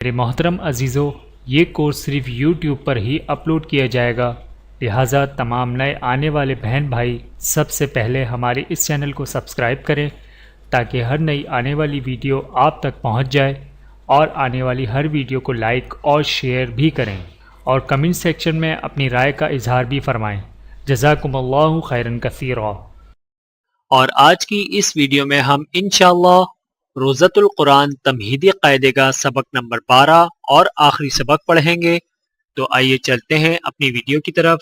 میرے محترم عزیزو، یہ کورس صرف یوٹیوب پر ہی اپلوڈ کیا جائے گا، لہٰذا تمام نئے آنے والے بہن بھائی سب سے پہلے ہمارے اس چینل کو سبسکرائب کریں تاکہ ہر نئی آنے والی ویڈیو آپ تک پہنچ جائے، اور آنے والی ہر ویڈیو کو لائک اور شیئر بھی کریں، اور کمنٹ سیکشن میں اپنی رائے کا اظہار بھی فرمائیں۔ جزاکم اللہ خیرا کثیرا۔ اور آج کی اس ویڈیو میں ہم انشاءاللہ روزۃ القرآن تمہیدی قاعدے کا سبق نمبر 12 اور آخری سبق پڑھیں گے، تو آئیے چلتے ہیں اپنی ویڈیو کی طرف۔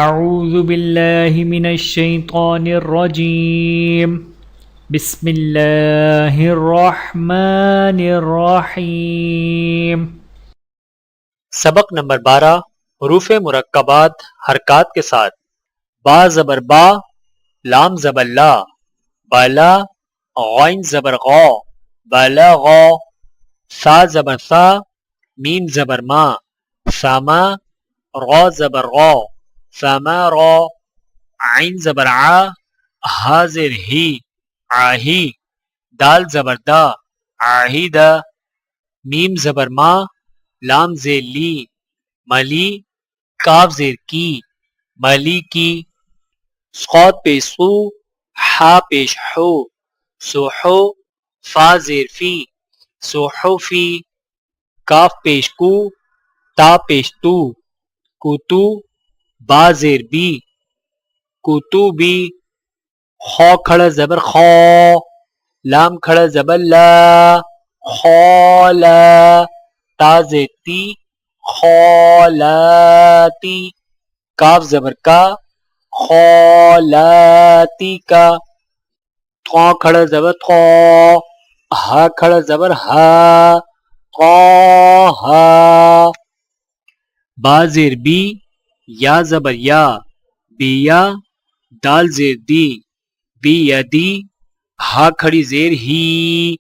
اعوذ باللہ من الشیطان الرجیم، بسم اللہ الرحمن الرحیم۔ سبق نمبر 12، حروف مرکبات حرکات کے ساتھ۔ با زبر با، لام زبر لا، بالا، غین زبر غا، بلغا، سا زبر سا، میم زبر ما، ساما، را زبر غا، سامارا، عین زبر عا، ہا زیر ہی، آہی، دال زبر دا، عاہدہ، میم زبر ما، لام زیر لی، ملی، کاف زیر کی، ملی کی، صاد پیش سو، حا پیش حو، سوحو، فا زیر فی، سوحفی، کاف پیش کو، تا پیش تو، کوتو، با زیر بی، کوتوبی، خا کھڑا زبر خا، لام کھڑا زبر لا، خالا، تا زیر تی، خالاتی، کاف زبر کا، خالاتی کا، تھا کھڑا زبر تھا، ہا کھڑا زبر ہا، طاہا، با زیر بی، یا زبر یا، بیا، دال زیر دی، بی یدی، ہا کھڑی زیر ہی،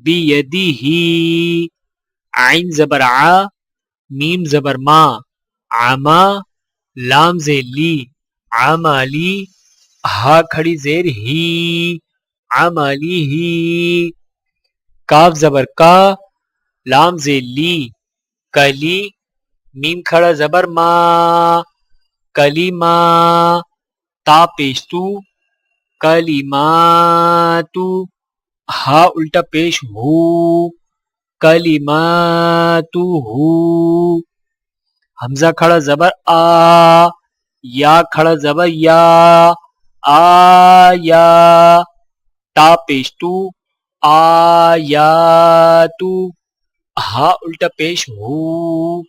بی یدی ہی، عین زبر ع، میم زبر ما، عما، لام زیر لی، عمالی، ہا کھڑی زیر ہی، عمالی ہی، کاف زبر کا، لام زیر لی، کلی، میم کھڑا زبر ما، کلیما، تا پیش تو، کلیماتو، ہا الٹا پیش ہو، کلیماتو ہو، حمزہ کھڑا زبر آ، یا کھڑا زبر یا، آیا، تا پیش تو، آیاتو، ہا الٹا پیش ہو،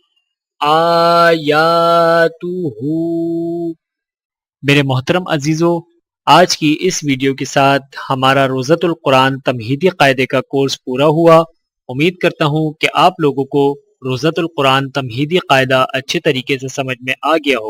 آیاتو ہو۔ میرے محترم عزیزو، آج کی اس ویڈیو کے ساتھ ہمارا روزۃ القرآن تمہیدی قاعدے کا کورس پورا ہوا۔ امید کرتا ہوں کہ آپ لوگوں کو روزۃ القرآن تمہیدی قاعدہ اچھے طریقے سے سمجھ میں آ گیا ہو۔